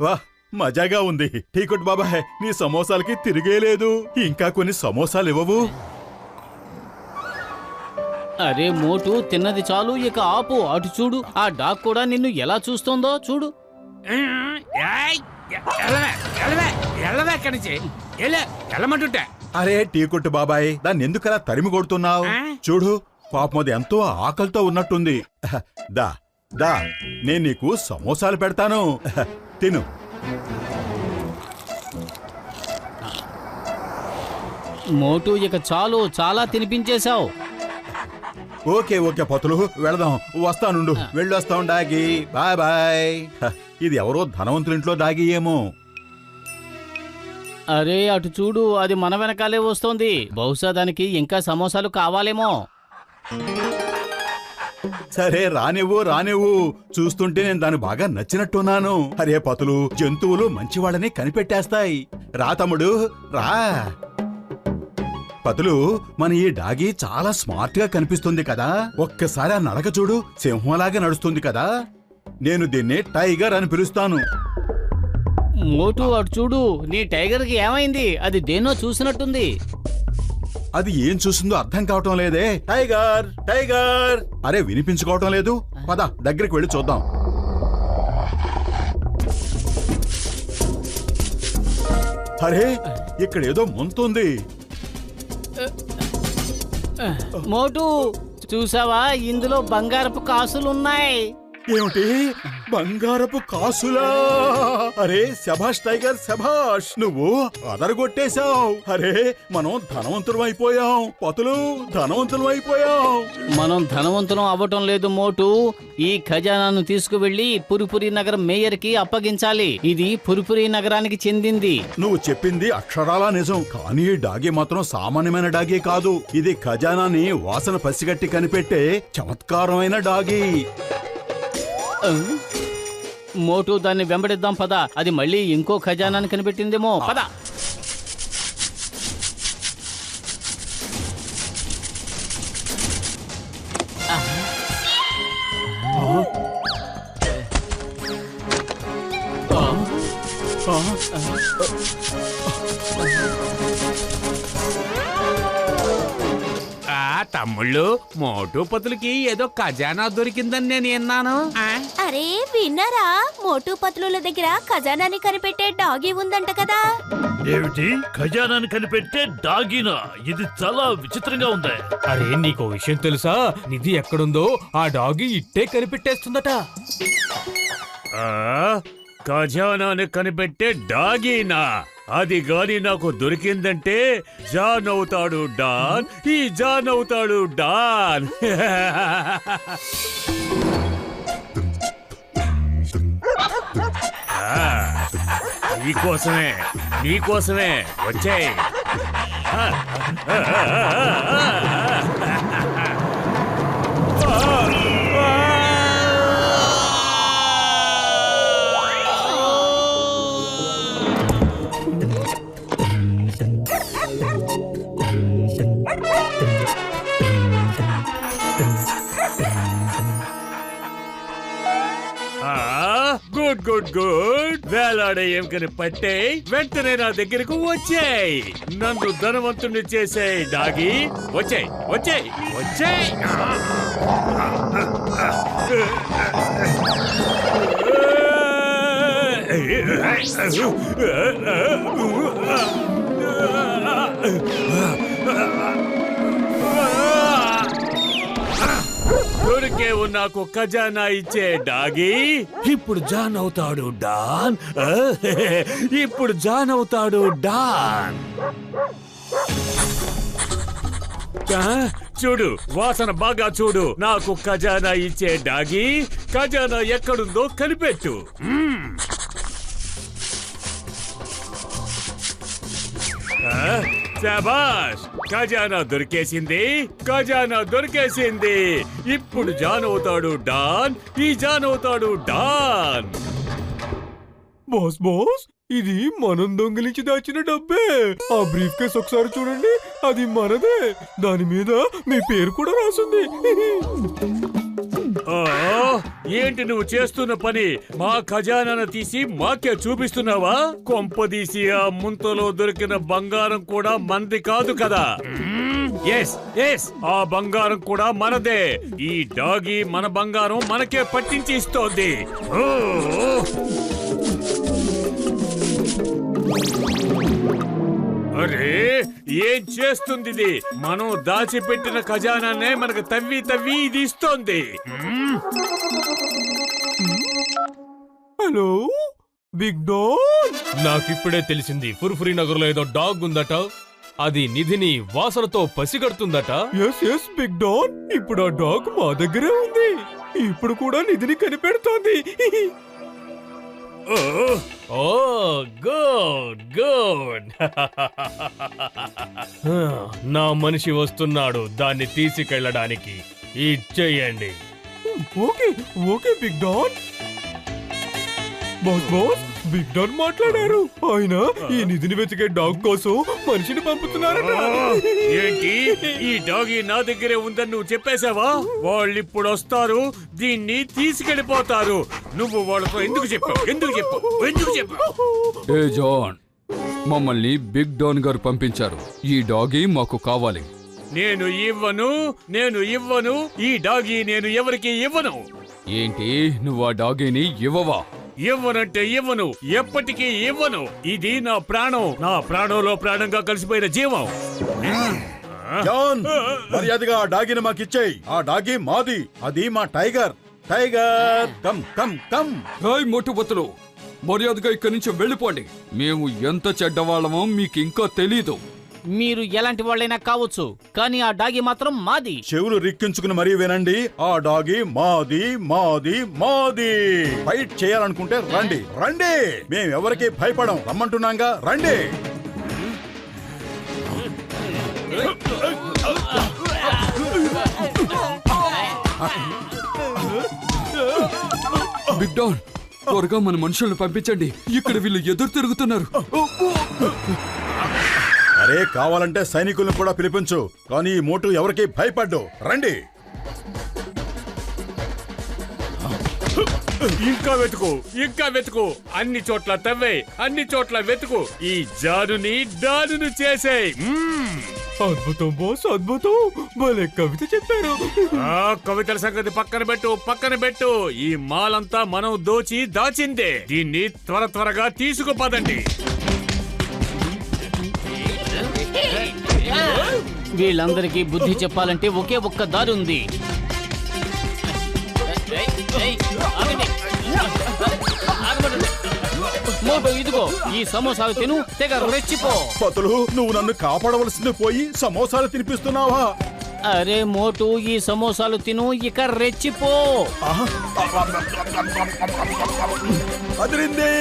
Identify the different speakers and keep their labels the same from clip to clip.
Speaker 1: వాహ్, మజాగా ఉంది. ఠీకుట్ బాబాయ్, నీ సమోసాలకి తిరిగేలేదు. ఇంకా కొన్ని సమోసాలు ఇవ్వవు?
Speaker 2: అరే మోటు, తిన్నది చాలు, ఇక ఆపు. అటు చూడు, ఆ డాగ్ కూడా నిన్ను ఎలా చూస్తోందో చూడు.
Speaker 3: వెళ్ళమంటుంటే.
Speaker 1: అరే ఠీకుట్ బాబాయ్, దాన్ని ఎందుకలా తరిమి కొడుతున్నావు? చూడు, పాపం అది ఎంతో ఆకలితో ఉన్నట్టుంది. దా దా, నేను నీకు సమోసాలు పెడతాను, తిను.
Speaker 2: మోటు, ఇక చాలు, చాలా తినిపించేశావు.
Speaker 1: ఓకే ఓకే పతులు, వెళదాం. వస్తానుండు, వెళ్ళొస్తాం డాగి. Bye bye. ఇది ఎవరో ధనవంతులింట్లో డాగి ఏమో.
Speaker 2: అరే అటు చూడు, అది మన వెనకాలే వస్తోంది. బహుశా దానికి ఇంకా సమోసాలు కావాలేమో.
Speaker 1: సరే రానివ్వు రానివ్వు, చూస్తుంటే నేను దాన్ని బాగా నచ్చినట్టున్నాను. అరే పతులు, జంతువులు మంచివాళ్ళని కనిపెట్టేస్తాయి. రా తమ్ముడు రా. పతులు, మన ఈ డాగి చాలా స్మార్ట్ గా కనిపిస్తుంది కదా. ఒక్కసారి ఆ నడక చూడు, సింహంలాగా నడుస్తుంది కదా. నేను దీన్ని టైగర్ అని పిలుస్తాను.
Speaker 2: మోటు అటు చూడు, నీ టైగర్కి ఏమైంది? అది దేన్నో చూసినట్టుంది.
Speaker 1: అది ఏం చూసిందో అర్థం కావటం లేదే. టైగర్ టైగర్, అరే వినిపించుకోవటం లేదు. పద దగ్గరికి వెళ్ళి చూద్దాం. అరే ఇక్కడ ఏదో ముంతుంది.
Speaker 2: మోటు చూసావా, ఇందులో బంగారపు కాసులున్నాయి.
Speaker 1: ఏమిటి, బంగారపు కాసులా? అరే శభాష్ టైగర్, శభాష్, నువ్వు అదరగొట్టేశావు. అరే మనం ధనవంతులం అయిపోయాం. పతులు, ధనవంతులం అయిపోయాం.
Speaker 2: మనం ధనవంతులం అవ్వటం లేదు మోటు. ఈ ఖజానాను తీసుకువెళ్లి పురిపురి నగరం మేయర్కి అప్పగించాలి. ఇది పురిపురి నగరానికి చెందింది.
Speaker 1: నువ్వు చెప్పింది అక్షరాలా నిజం. కానీ డాగి మాత్రం సామాన్యమైన డాగి కాదు. ఇది ఖజానాని వాసన పసిగట్టి కనిపెట్టే చమత్కారమైన డాగి.
Speaker 2: మోటు, దాన్ని వెంబడిద్దాం పద. అది మళ్ళీ ఇంకో ఖజానాన్ని కనిపెట్టిందేమో. పద.
Speaker 3: తమ్ముళ్ళు, మోటు పతులకి ఏదో ఖజానా దొరికిందని నేను విన్నాను.
Speaker 4: అరే విన్నారా, మోటు పతుల దగ్గర ఖజానాని కనిపెట్టే డాగి ఉందంట కదా.
Speaker 5: ఏమిటి, ఖజానాని కనిపెట్టే డాగినా? ఇది చాలా విచిత్రంగా ఉంది.
Speaker 6: అరే నీకో విషయం తెలుసా? నిధి ఎక్కడుందో ఆ డాగి ఇట్టే కనిపెట్టేస్తుందట.
Speaker 3: ఖజానాని కనిపెట్టే డాగీనా? అది గాని నాకు దొరికిందంటే జాన్ అవుతాడు డాన్. ఈ జాన్ అవుతాడు డాన్. నీకోసమే నీకోసమే వచ్చాయి. గుడ్ గుడ్ గుడ్, వేలాడే ఎముకని పట్టే వెంటనే నా దగ్గరకు వచ్చాయి. నన్ను ధనవంతుని చేసాయి డాగి. వచ్చాయి వచ్చాయి వచ్చాయి. దొరికేవు నాకు ఖజానా ఇచ్చే డాగి. ఇప్పుడు జాన్ అవుతాడు డాన్. ఇప్పుడు జాన్ అవుతాడు డాన్. చూడు, వాసన బాగా చూడు. నాకు ఖజానా ఇచ్చే డాగి. ఖజానా ఎక్కడుందో కనిపెట్టు. శాబాష్, ఖజానా దొరికేసింది. ఖజానా దొరికేసింది. ఇప్పుడు జాన్ అవుతాడు డాన్. ఈ జాన్ అవుతాడు డాన్.
Speaker 6: బాస్ బాస్, ఇది మనం దొంగిలించి దాచిన డబ్బే. ఆ బ్రీఫ్ కేస్ ఒకసారి చూడండి, అది మనదే. దాని మీద మీ పేరు కూడా రాసింది.
Speaker 3: ఆ, ఏంటి నువ్వు చేస్తున్న పని? మా ఖజానాను తీసి మాకే చూపిస్తున్నావా? కొంపదీసి ఆ ముంతలో దొరికిన బంగారం కూడా మనది కాదు కదా? ఎస్ ఎస్, ఆ బంగారం కూడా మనదే. ఈ డాగి మన బంగారం మనకే పట్టించి ఇస్తోంది. ఓ! అరే, ఏం చేస్తుంది ఇది? మనం దాచిపెట్టిన ఖజానానే మనకు తవ్వి తవ్వి ఇది ఇస్తోంది.
Speaker 6: Hello big dog.
Speaker 7: నాకిప్పుడే తెలిసింది, ఫుర్ఫురి నగర్లో ఏదో డాగ్ ఉందట. అది నిధిని వాసనతో పసిగడుతుందట.
Speaker 6: ఎస్ ఎస్ బిగ్ డాగ్, ఇప్పుడు ఆ డాగ్ మా దగ్గరే ఉంది. ఇప్పుడు కూడా నిధిని కనిపెడుతోంది.
Speaker 3: ఓ!
Speaker 7: ఓ గుడ్ గుడ్. నా మనిషి వస్తున్నాడు, దాన్ని తీసుకెళ్ళడానికి. ఇచ్చేయండి.
Speaker 6: Okay okay big dog. Boss boss, big dog మాట్లాడారు. ఆయన ఈ నిధిని వెతికే డాగ్ కోసం మనిషిని పంపుతున్నారట.
Speaker 3: ఏంటి, ఈ డాగి నా దగ్గరే ఉందని నువ్వు చెప్పేశావా? వాళ్ళు ఇప్పుడు వస్తారు, దీన్ని తీసుకెళ్లిపోతారు. నువ్వు వాళ్ళతో ఎందుకు చెప్పావు? ఎందుకు చెప్పావు? ఎందుకు చెప్పావు?
Speaker 8: ఏ జాన్, మమ్మల్ని బిగ్ డాన్ గారు పంపించారు. ఈ డాగి మాకు కావాలి.
Speaker 3: నేను ఇవ్వను. ఈ డాగి నేను ఎవరికి ఇవ్వను.
Speaker 8: ఏంటి, నువ్వు ఆ డాగీని ఇవ్వవా?
Speaker 3: ఇవ్వనంటే ఇవ్వను, ఎప్పటికీ ఇవ్వను. ఇది నా ప్రాణం, నా ప్రాణంలో ప్రాణంగా కలిసిపోయిన జీవం.
Speaker 1: జాన్, మర్యాదగా ఆ డాగిని మాకిచ్చేయి. ఆ డాగి మాది, అది మా Tiger. Tiger come come come.
Speaker 8: Hi మోటుబతులు, మర్యాదగా ఇక్కడి నుంచి వెళ్ళిపోండి. మేము ఎంత చెడ్డవాళ్ళమో మీకు ఇంకా తెలీదు.
Speaker 2: మీరు ఎలాంటి వాళ్ళైనా కావచ్చు, కానీ ఆ డాగి మాత్రం మాది.
Speaker 1: చెవులు రిక్కించుకుని మరీ వినండి. ఆ డాగి మాది మాది మాది. ఫైట్ చేయాలనుకుంటే రండి రండి, మేమెవరికి భయపడం. రమ్మంటున్నాగా, రండి.
Speaker 8: బిగ్ డాన్, త్వరగా మన మనుషులను పంపించండి. ఇక్కడ వీళ్ళు ఎదురు తిరుగుతున్నారు.
Speaker 1: అరే, కావాలంటే సైనికులను కూడా పిలిపించు, కానీ ఈ మోటు ఎవరికి భయపడ్డు. రండి.
Speaker 3: ఇంకా వెతుకు, అన్ని చోట్ల తవ్వే, అన్ని చోట్ల వెతుకు. ఈ జానుని డానును చేసేయ్.
Speaker 6: అద్భుతం బాస్, అద్భుతం. భలే కవిత చెప్పారు.
Speaker 3: ఆ కవితల సంగతి పక్కన పెట్టు. ఈ మాలంతా మనం దాచిందే. దీన్ని త్వరగా తీసుకుపోదండి.
Speaker 2: వీళ్ళందరికీ బుద్ధి చెప్పాలంటే ఒకే ఒక్క దారి ఉంది. మోటు, ఇదిగో ఈ సమోసాలు తిను, తెగ రెచ్చిపో.
Speaker 1: పతులు, నువ్వు నన్ను కాపాడవలసింది పోయి సమోసాలు తినిపిస్తున్నావా?
Speaker 2: అరే మోటు, ఈ సమోసాలు తిను, ఇక రెచ్చిపో.
Speaker 1: అదిరింది.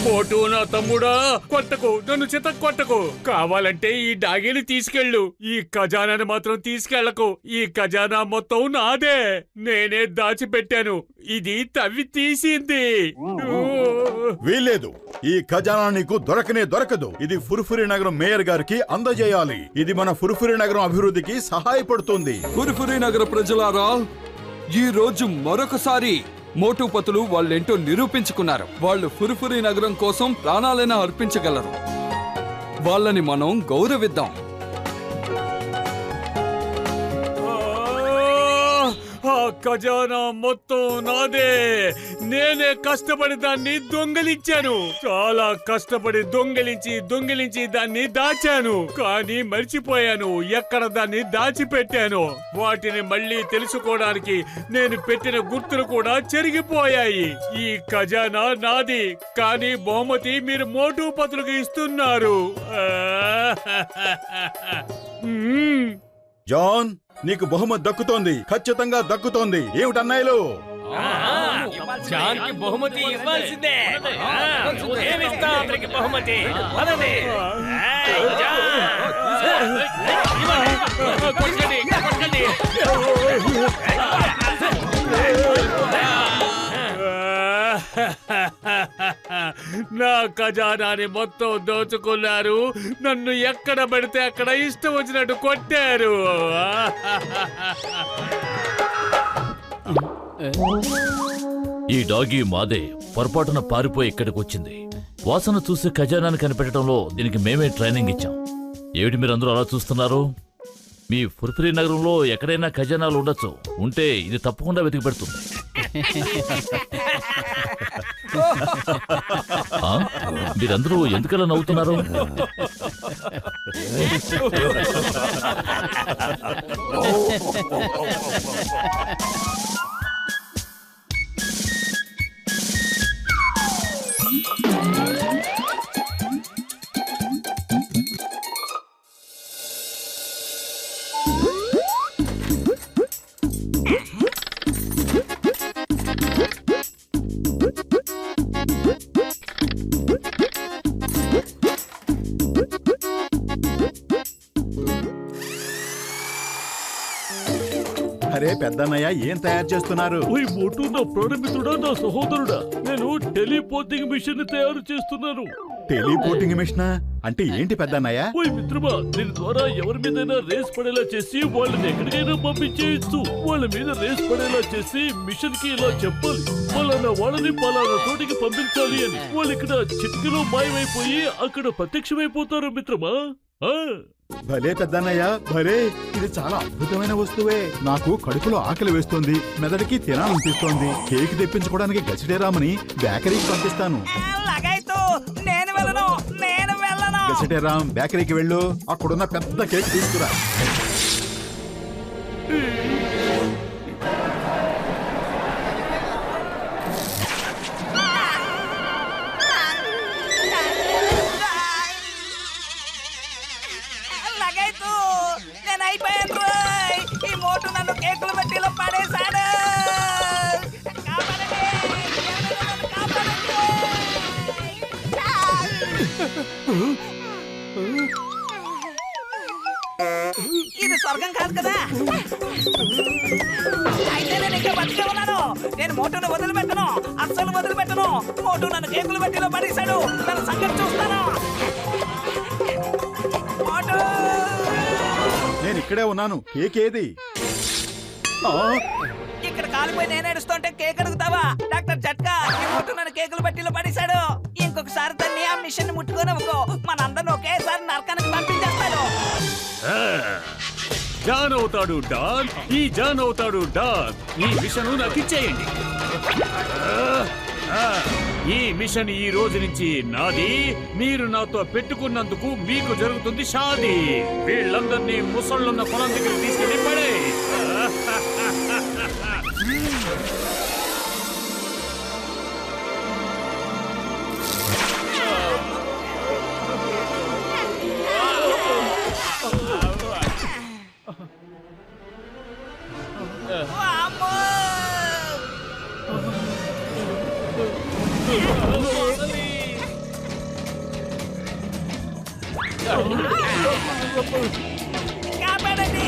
Speaker 3: మోటు నా తమ్ముడా, కొట్టకు, నన్ను చిత కొట్టకు. కావాలంటే ఈ డాగిని తీసుకెళ్ళు, ఈ ఖజానాని మాత్రం తీసుకెళ్లకు. ఈ ఖజానా మొత్తం నాదే, నేనే దాచిపెట్టాను. ఇది తవ్వి తీసింది.
Speaker 1: వీల్లేదు, ఈ ఖజానా నీకు దొరకదు. ఇది ఫుర్ఫురి నగరం మేయర్ గారికి అందజేయాలి. ఇది మన ఫుర్ఫురి నగరం అభివృద్ధికి సహాయపడుతుంది.
Speaker 8: ఫుర్ఫురి నగర ప్రజలారా, ఈ రోజు మరొకసారి మోటుపతులు వాళ్ళేంటో నిరూపించుకున్నారు. వాళ్ళు ఫుర్ఫురి నగరం కోసం ప్రాణాలైనా అర్పించగలరు. వాళ్ళని మనం గౌరవిద్దాం.
Speaker 3: ఆ ఖజానా మొత్తం నాదే. నేనే కష్టపడి దాన్ని దొంగలించాను. చాలా కష్టపడి దొంగిలించి దాన్ని దాచాను. కానీ మర్చిపోయాను ఎక్కడ దాన్ని దాచిపెట్టాను. వాటిని మళ్ళీ తెలుసుకోవడానికి నేను పెట్టిన గుర్తులు కూడా చెరిగిపోయాయి. ఈ ఖజానా నాది, కానీ బహుమతి మీరు మోటుపతులకు ఇస్తున్నారు.
Speaker 1: జాన్, నీకు బహుమతి దక్కుతోంది, ఖచ్చితంగా దక్కుతోంది. ఏమిటన్నాయిలు?
Speaker 3: జాన్ కి బహుమతి ఇవ్వాల్సిందే. ఏమిస్తా అతనికి బహుమతి? పదండి. కొట్టండి, కొట్టండి. నా ఖజానాని మొత్తం దోచుకున్నారు. నన్ను ఎక్కడ పడితే అక్కడ ఇష్టం వచ్చినట్టు కొట్టారు.
Speaker 5: ఈ డాగి మాదే పొరపాటున పారిపోయి ఇక్కడికి వచ్చింది. వాసన చూసి ఖజానాన్ని కనిపెట్టడంలో దీనికి మేమే ట్రైనింగ్ ఇచ్చాం. ఏమిటి మీరందరూ అలా చూస్తున్నారు? మీ ఫుర్ఫురి నగరంలో ఎక్కడైనా ఖజానాలు ఉండొచ్చు. ఉంటే ఇది తప్పకుండా వెతికి పెడుతుంది. ఆ? మీరందరూ ఎందుకలా నవ్వుతున్నారు?
Speaker 1: అరే పెద్దన్నయ్య, ఏం తయారు చేస్తున్నారు?
Speaker 5: ఓయ్ మోటు, నా ప్రాణమిత్రుడా, నా సహోదరుడా, నేను టెలిపోర్టింగ్ మిషన్ తయారు చేస్తున్నాను.
Speaker 1: టెలిపోర్టింగ్ మిషన్ అంటే ఏంటి పెద్దన్నయ్య?
Speaker 5: ఓయ్ మిత్రమా, దీని ద్వారా ఎవరి మీదైనా రేస్ పడేలా చేసి వాళ్ళని ఎక్కడికైనా పంపించేయచ్చు. వాళ్ళ మీద రేస్ పడేలా చేసి మిషన్ కి ఇలా చెప్పాలి, పలానా వాళ్ళని పలానా చోటికి పంపించాలి అని. వాళ్ళు ఇక్కడ చిటికలో మాయమైపోయి అక్కడ ప్రత్యక్షమైపోతారు మిత్రమా.
Speaker 1: భలే పెద్దన్నయ్య, భలే! ఇది చాలా అద్భుతమైన వస్తువే. నాకు కడుపులో ఆకలి వేస్తోంది, మెదడికి తినాలనిపిస్తోంది. కేక్ తెప్పించుకోవడానికి గసిటేరామని బేకరీకి పంపిస్తాను. గసిటేరామ్, బేకరీకి వెళ్ళు, అక్కడున్న పెద్ద కేక్ తీసుకురా.
Speaker 9: ఇది స్వర్గం కాదు కదా. అయితే నేను ఇంకా బతికే ఉన్నాను. నేను మోటును వదిలిపెట్టను, అస్సలు వదిలిపెట్టను. మోటు నన్ను కేకులు పెట్టిలో పడేశాడు. నన్ను సంగతి చూస్తాను.
Speaker 1: నేను ఇక్కడే ఉన్నాను. కేక్ ఏది?
Speaker 9: ఇక్కడ కాలిపోయి నేను ఏడుస్తుంటే కేక్ అడుగుతావా? డాక్టర్ జట్కా, ఈ మోటు నన్ను కేకులు పెట్టిలో పడేశాడు. ఇంకొకసారి తన్ని ఆ మిషన్ ముట్టుకొని మనందరిని ఒకేసారి నరకానికి పంపించేస్తాడు.
Speaker 3: జాన్ అవుతాడు డాన్, ఈ జాన్ అవుతాడు డాన్. ఈ మిషన్ నాకు ఇచ్చేయండి. ఈ మిషన్ ఈ రోజు నుంచి నాది. మీరు నాతో పెట్టుకున్నందుకు మీకు జరుగుతుంది షాదీ. వీళ్ళందరినీ ముసళ్ళున్న పొలం దగ్గర తీసుకెళ్ళి పడే.
Speaker 9: కాపాడండి,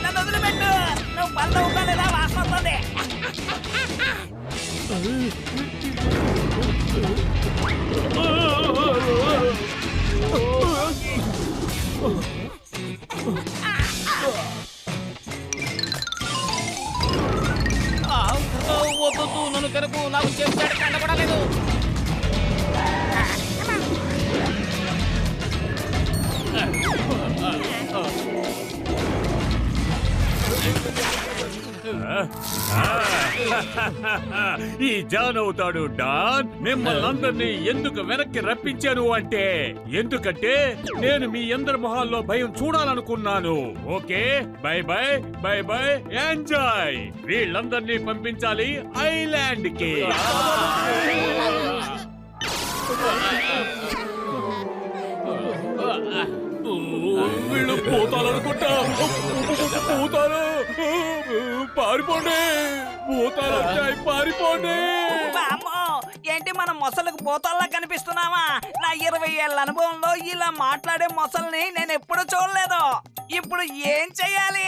Speaker 9: నన్ను వదిలిపెట్టు. నువ్వు పళ్ళ ఉప్పలేదా వాసన వస్తుంది.
Speaker 2: వద్దు, నన్ను కనుక నాకు చెప్తాడు కండ కూడా లేదు.
Speaker 3: ఈ జాన్ అవుతాడు డాన్. మిమ్మల్ని అందరినీ ఎందుకు వెనక్కి రప్పించాను అంటే, ఎందుకంటే నేను మీ అందరి మొహాల్లో భయం చూడాలనుకున్నాను. Okay, bye bye bye bye, enjoy. వీళ్ళందరినీ పంపించాలి ఐలాండ్ కి.
Speaker 7: వీళ్ళు పోతారనుకుంటా. పోతారు. పారిపోండి, భూతాలు వచ్చాయి, పారిపోండి.
Speaker 9: అమ్మో, ఏంటి మనం మొసలకు పోతాల్లా కనిపిస్తున్నావా? నా 20 ఏళ్ళ అనుభవంలో ఇలా మాట్లాడే మొసల్ని నేను ఎప్పుడు చూడలేదు. ఇప్పుడు ఏం చెయ్యాలి?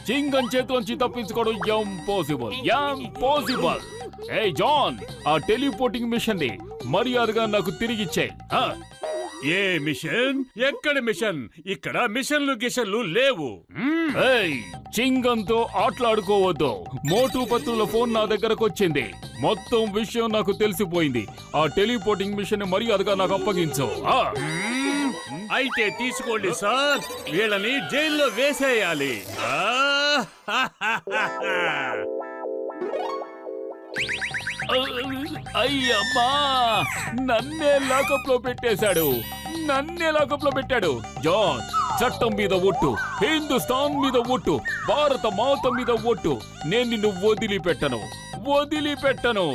Speaker 7: చింగం చేతిలోంచి తప్పించుకోవడం ఇంపాసిబుల్, ఇంపాసిబుల్. ఏ జాన్, ఆ టెలిపోర్టింగ్ మిషన్ ని మర్యాదగా నాకు తిరిగిచ్చేయ్.
Speaker 3: ఏ మిషన్? ఎక్కడ మిషన్? ఇక్కడ మిషన్లు గిషన్లు లేవు.
Speaker 7: ఏయ్, చింగంతో ఆటలాడుకోవద్దు. మోటు పత్రుల ఫోన్ నా దగ్గరకు వచ్చింది. మొత్తం విషయం నాకు తెలిసిపోయింది. ఆ టెలిపోర్టింగ్ మిషన్ ని మర్యాదగా నాకు అప్పగించు.
Speaker 3: అయితే తీసుకోండి సార్, వీళ్ళని జైల్లో వేసేయాలి.
Speaker 7: అయ్యమ్మా, నన్నే లాకప్ లో పెట్టేశాడు, నన్నే లాకప్ లో పెట్టాడు. జాన్, చట్టం మీద ఒట్టు, హిందుస్థాన్ మీద ఒట్టు, భారత మాత మీద ఒట్టు. నేను నిన్ను వదిలిపెట్టను, వదిలిపెట్టను.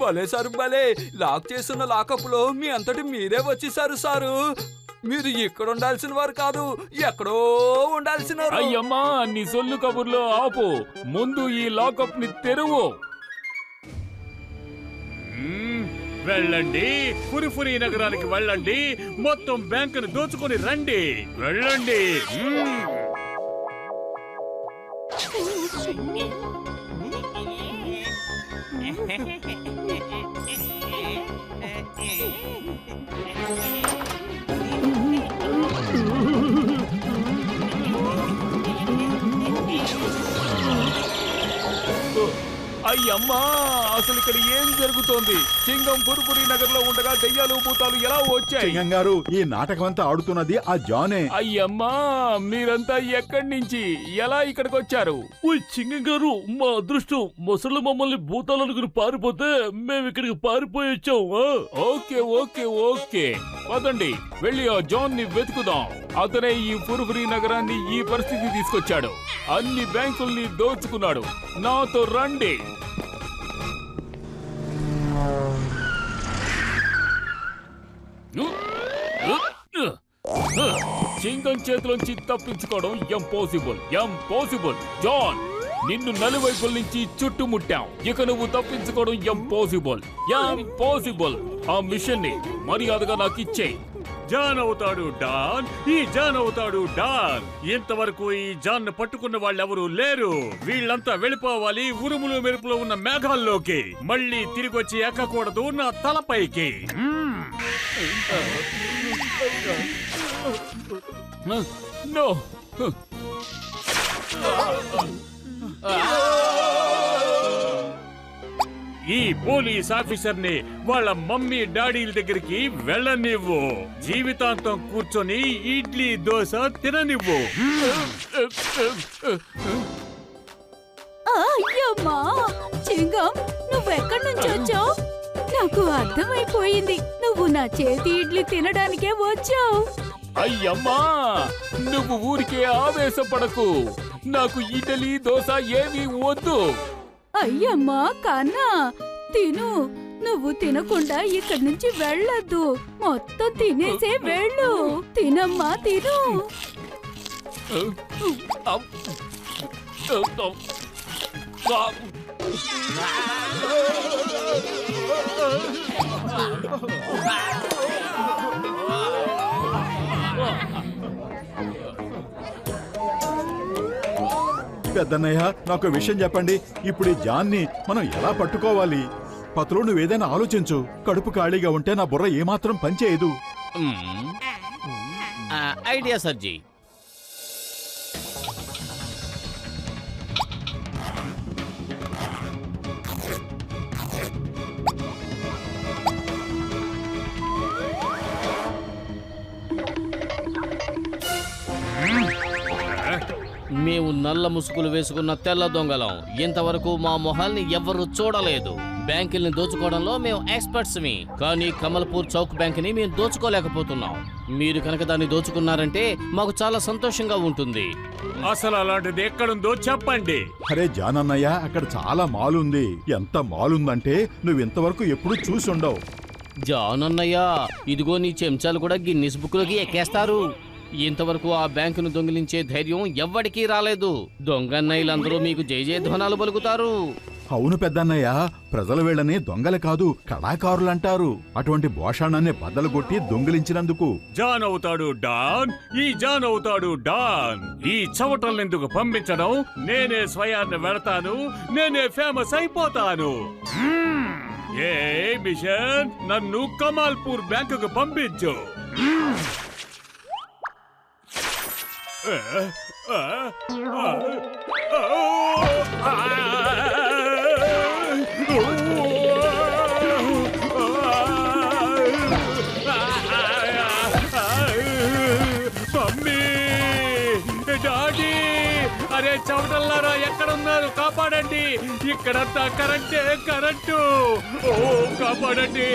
Speaker 8: భలే సారు భలే, లాక్ చేస్తున్న లాకప్ లో మీ అంతటి మీరే వచ్చేసారు సారు. మీరు ఇక్కడ ఉండాల్సిన వారు కాదు, ఎక్కడో ఉండాల్సిన.
Speaker 7: అయ్యమ్మా, నీ సొల్లు కబుర్లో ఆపు, ముందు ఈ లాకప్ ని తెరువు.
Speaker 3: వెళ్ళండి, ఫురిఫురి నగరానికి వెళ్ళండి, మొత్తం బ్యాంకును దోచుకొని రండి. వెళ్ళండి.
Speaker 7: అయ్యమ్మా, అసలు ఇక్కడ ఏం జరుగుతోంది? చింగం పురుపురి నగర్ లో ఉండగా దెయ్యాలు భూతాలు ఎలా వచ్చాయి?
Speaker 1: చింగం గారు, ఈ నాటకం అంతా ఆడుతున్నది ఆ జానే.
Speaker 7: అయ్యమ్మా, మీరంతా ఎక్కడి నుంచి ఎలా ఇక్కడికి వచ్చారు?
Speaker 5: చింగం గారు, మా అదృష్టం, మొసళ్ళు మమ్మల్ని భూతాలనుకుని పారిపోతే మేము ఇక్కడికి పారిపోయి వచ్చాం.
Speaker 7: ఓకే ఓకే ఓకే, పదండి, వెళ్ళి ఆ జాన్ ని వెతుకుదాం. అతనే ఈ పురుపురి నగరాన్ని ఈ పరిస్థితి తీసుకొచ్చాడు. అన్ని బ్యాంకుల్ని దోచుకున్నాడు. నాతో రండి. చింగం చేతిలోంచి తప్పించుకోవడం ఇంపాసిబుల్, ఇంపాసిబుల్. జాన్, నిన్ను నలువైపుల నుంచి చుట్టుముట్టాం. ఇక నువ్వు తప్పించుకోవడం ఇంపాసిబుల్, ఇంపాసిబుల్. ఆ మిషన్ ని మర్యాదగా నాకు ఇచ్చేయి.
Speaker 3: జాన్ అవుతాడు డాన్, ఈ జాన్ అవుతాడు డాన్. ఇంతవరకు ఈ జాన్ పట్టుకున్న వాళ్ళెవరూ లేరు. వీళ్ళంతా వెళ్ళిపోవాలి ఉరుములు మెరుపులో ఉన్న మేఘాల్లోకి. మళ్ళీ తిరిగి వచ్చి ఎక్కకూడదు నా తలపైకి.
Speaker 7: నో,
Speaker 3: ఈ పోలీస్ ఆఫీసర్ ని వాళ్ళ మమ్మీ డాడీల దగ్గరికి వెళ్ళనివ్వు. జీవితాంతం కూర్చొని ఇడ్లీ దోశ తిననివ్వు.
Speaker 10: అయ్యమ్మా, చింగం, నువ్వెక్కడి నుంచి వచ్చావు? నాకు అర్థమైపోయింది, నువ్వు నా చేతి ఇడ్లీ తినడానికే వచ్చావు.
Speaker 7: అయ్యమ్మా, నువ్వు ఊరికే ఆవేశపడకు. నాకు ఇడ్లీ దోశ ఏమీ వద్దు.
Speaker 10: అయ్యమ్మా కన్నా, తిను. నువ్వు తినకుండా ఇక్కడి నుంచి వెళ్ళొద్దు. మొత్తం తినేసే వెళ్ళు. తినమ్మా, తిను.
Speaker 1: పెద్దన్నయ్య, నాకు విషయం చెప్పండి. ఇప్పుడు ఈ జాన్ని మనం ఎలా పట్టుకోవాలి? పత్రులు, నువ్వేదైనా ఆలోచించు. కడుపు ఖాళీగా ఉంటే నా బుర్ర ఏమాత్రం పనిచేయదు.
Speaker 2: ఐడియా సర్జీ. మేము నల్ల ముసుగులు వేసుకున్న తెల్ల దొంగలం. ఇంతవరకు మా మొహాల్ని ఎవ్వరూ చూడలేదు. బ్యాంకుల్ని దోచుకోవడంలో మేము ఎక్స్పర్ట్స్మి, కానీ కమల్పూర్ చౌక్ బ్యాంకుని మేము దోచుకోలేకపోతున్నాం. మీరు కనుక దాన్ని దోచుకున్నారంటే మాకు చాలా సంతోషంగా ఉంటుంది.
Speaker 3: అసలు అలాంటిది ఎక్కడుందో చెప్పండి.
Speaker 1: అరే జానన్నయ్య, అక్కడ చాలా మాల్ ఉంది. ఎంత మాల్ ఉందంటే నువ్వు ఇంతవరకు ఎప్పుడు చూసి ఉండవు.
Speaker 2: జాన్ అన్నయ్య, ఇదిగో నీ చెంచాలు కూడా గిన్నిస్ బుక్ లోకి ఎక్కేస్తారు. ఇంతవరకు ఆ బ్యాంకును దొంగిలించే ధైర్యం ఎవ్వడికీ రాలేదు. దొంగన్నయ్యలందరూ మీకు జై జయ ధ్వనాలు పలుకుతారు.
Speaker 1: అవును పెద్దన్నయ్య, ప్రజలు వీళ్ళని దొంగలు కాదు కళాకారులంటారు. అటువంటి భోషాణాన్ని బద్దలు కొట్టి దొంగిలించినందుకు.
Speaker 3: జాన్ అవుతాడు డాన్, ఈ జాన్ అవుతాడు డాన్. ఈ చవటలెందుకు పంపించడం? నేనే స్వయాన్ని వెళతాను, నేనే ఫేమస్ అయిపోతాను. ఏ మిషన్, నన్ను కమాల్పూర్ బ్యాంకుకు పంపించు. మమ్మీ, డాడీ, అరే చవటల్లారా ఎక్కడున్నారు? కాపాడండి, ఇక్కడంతా కరెంటే, కరెంటు. ఓ కాపాడండి.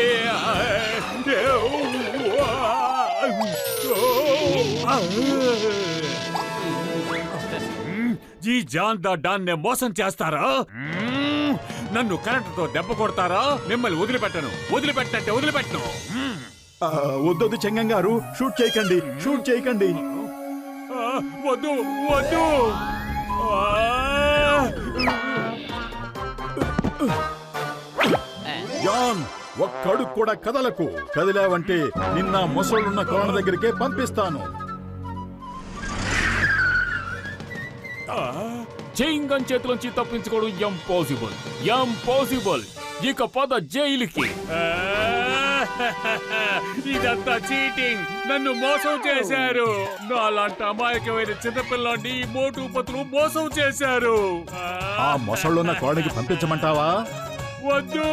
Speaker 3: ఈ జాన్ దా డాన్ నే మోసం చేస్తారా? నన్ను కరెంటుతో దెబ్బ కొడతారా? మిమ్మల్ని వదిలిపెట్టను, వదిలిపెట్టంటే వదిలిపెట్టను.
Speaker 1: వద్దొద్దు చెంగం గారు, షూట్ చేయకండి, షూట్ చేయకండి.
Speaker 3: వద్దు వద్దు.
Speaker 1: జాన్, ఒక్కడు కూడా కదలకు. కదిలావంటే నిన్న ముసలున్న కోణ దగ్గరికే పంపిస్తాను.
Speaker 7: చైంగన్ చేతిలోంచి తప్పించుకోవడం ఇంపాసిబుల్, ఇంపాసిబుల్. ఇక పద జైలుకి.
Speaker 3: ఇదంతా చీటింగ్, నన్ను మోసం చేశారు. నాలాంటి అమాయకమైన చిన్నపిల్లాన్ని మోటు పతులు మోసం చేశారు.
Speaker 1: ఆ ముసలున్న కోణకి పంపించమంటావా?
Speaker 3: వద్దు.